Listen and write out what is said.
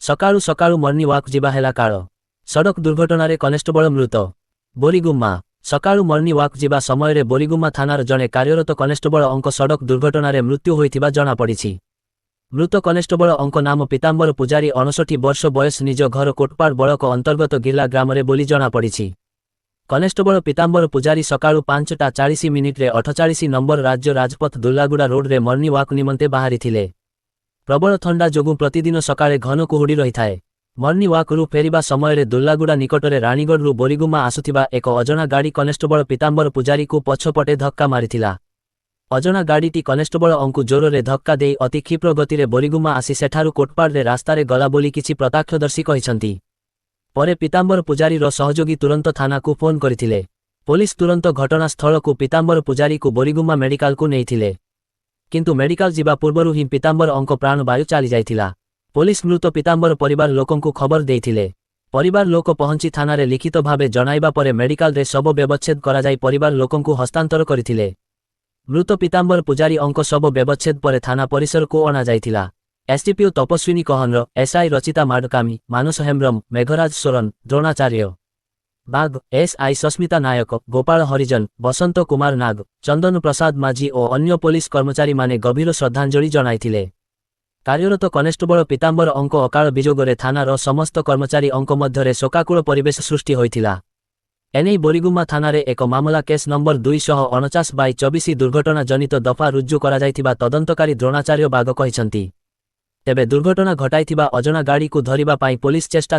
ସକାଳୁ ସକାଳୁ morning walk ଯିବା ହେଲା କାଳ। ସଡ଼କ ଦୁର୍ଘଟଣାରେ କନେଷ୍ଟବଳ ମୃତ। ବୋରିଗୁମ୍ମା। ସକାଳୁ ମର୍ଣ୍ଣିଂ ୱାକ୍ ଯିବା ସମୟରେ ବୋରିଗୁମ୍ମା ଥାନାର ଜଣେ କାର୍ଯ୍ୟରତ କନେଷ୍ଟବଳ ଅଙ୍କ ସଡ଼କ ଦୁର୍ଘଟଣାରେ ମୃତ୍ୟୁ ହୋଇଥିବା ଜଣାପଡ଼ିଛି। ମୃତ କନେଷ୍ଟବଳ ଅଙ୍କ ନାମ ପୀତାମ୍ବର ପୂଜାରୀ 59 ବର୍ଷ ବୟସ ନିଜ ଘର କୋଟପାଡ଼ ବଳକ ଅନ୍ତର୍ଗତ ଗିର୍ଲା ଗ୍ରାମରେ ବୋଲି ଜଣାପଡ଼ିଛି। କନେଷ୍ଟବଳ ପୀତାମ୍ବର ପୂଜାରୀ ସକାଳୁ 5:40 48 ନମ୍ବର ରାଜ୍ୟ ରାଜପଥ ଦୁର୍ଲାଗୁଡ଼ା ରୋଡରେ ମର୍ଣ୍ଣିଂ ୱାକ୍ ନିମନ୍ତେ ବାହାରିଥିଲେ। ପ୍ରବଳ ଥଣ୍ଡା ଯୋଗୁଁ ପ୍ରତିଦିନ ସକାଳେ ଘନ କୁହୁଡ଼ି ରହିଥାଏ। ମର୍ଣ୍ଣିଂ ୱାକ୍ରୁ ଫେରିବା ସମୟରେ ଦୁର୍ଲାଗୁଡ଼ା ନିକଟରେ ରାଣୀଗଡ଼ରୁ ବୋରିଗୁମ୍ମା ଆସୁଥିବା ଏକ ଅଜଣା ଗାଡ଼ି କନେଷ୍ଟବଳ ପୀତାମ୍ବର ପୂଜାରୀକୁ ପଛପଟେ ଧକ୍କା ମାରିଥିଲା। ଅଜଣା ଗାଡ଼ିଟି କନେଷ୍ଟବଳ ଅଙ୍କୁ ଜୋରରେ ଧକ୍କା ଦେଇ ଅତି କ୍ଷିପ୍ର ଗତିରେ ବୋରିଗୁମ୍ମା ଆସି ସେଠାରୁ କୋଟପାଡ଼ରେ ରାସ୍ତାରେ ଗଲା ବୋଲି କିଛି ପ୍ରତ୍ୟକ୍ଷଦର୍ଶୀ କହିଛନ୍ତି। ପରେ ପୀତାମ୍ବର ପୂଜାରୀର ସହଯୋଗୀ ତୁରନ୍ତ ଥାନାକୁ ଫୋନ୍ କରିଥିଲେ। ପୋଲିସ ତୁରନ୍ତ ଘଟଣାସ୍ଥଳକୁ ପୀତାମ୍ବର ପୂଜାରୀକୁ ବୋରିଗୁମ୍ମା ମେଡିକାଲକୁ ନେଇଥିଲେ। କିନ୍ତୁ ମେଡିକାଲ ଯିବା ପୂର୍ବରୁ ହିଁ ପୀତାମ୍ବର ଅଙ୍କ ପ୍ରାଣବାୟୁ ଚାଲିଯାଇଥିଲା। ପୋଲିସ ମୃତ ପୀତାମ୍ବର ପରିବାର ଲୋକଙ୍କୁ ଖବର ଦେଇଥିଲେ। ପରିବାର ଲୋକ ପହଞ୍ଚି ଥାନାରେ ଲିଖିତ ଭାବେ ଜଣାଇବା ପରେ ମେଡିକାଲରେ ଶବ ବ୍ୟବଚ୍ଛେଦ କରାଯାଇ ପରିବାର ଲୋକଙ୍କୁ ହସ୍ତାନ୍ତର କରିଥିଲେ। ମୃତ ପୀତାମ୍ବର ପୂଜାରୀ ଅଙ୍କ ଶବ ବ୍ୟବଚ୍ଛେଦ ପରେ ଥାନା ପରିସରକୁ ଅଣାଯାଇଥିଲା। ଏସଡିପିଓ ତପସ୍ୱିନୀ କହନର, ଏସଆଇ ରଚିତା ମାଡକାମୀ, ମାନସ ହେମ୍ବ୍ରମ, ମେଘରାଜ ସୋରନ, ଦ୍ରୋଣାଚାର୍ଯ୍ୟ ବାଘ, ଏସଆଇ ସସ୍ମିତା ନାୟକ, ଗୋପାଳ ହରିଜନ, ବସନ୍ତ କୁମାର ନାଗ, ଚନ୍ଦନ ପ୍ରସାଦ ମାଝୀ ଓ ଅନ୍ୟ ପୋଲିସ କର୍ମଚାରୀମାନେ ଗଭୀର ଶ୍ରଦ୍ଧାଞ୍ଜଳି ଜଣାଇଥିଲେ। କାର୍ଯ୍ୟରତ କନେଷ୍ଟବଳ ପୀତାମ୍ବର ଅଙ୍କ ଅକାଳ ବିଯୋଗରେ ଥାନାର ସମସ୍ତ କର୍ମଚାରୀ ଅଙ୍କ ମଧ୍ୟରେ ଶୋକାକୁଳ ପରିବେଶ ସୃଷ୍ଟି ହୋଇଥିଲା। ଏନେଇ ବୋରିଗୁମ୍ମା ଥାନାରେ ଏକ ମାମଲା କେସ୍ ନମ୍ବର 249/24 ଦୁର୍ଘଟଣା ଜନିତ ଦଫା ରୁଜୁ କରାଯାଇଥିବା ତଦନ୍ତକାରୀ ଦ୍ରୋଣାଚାର୍ଯ୍ୟ ବାଗ କହିଛନ୍ତି। ତେବେ ଦୁର୍ଘଟଣା ଘଟାଇଥିବା ଅଜଣା ଗାଡ଼ିକୁ ଧରିବା ପାଇଁ ପୋଲିସ ଚେଷ୍ଟା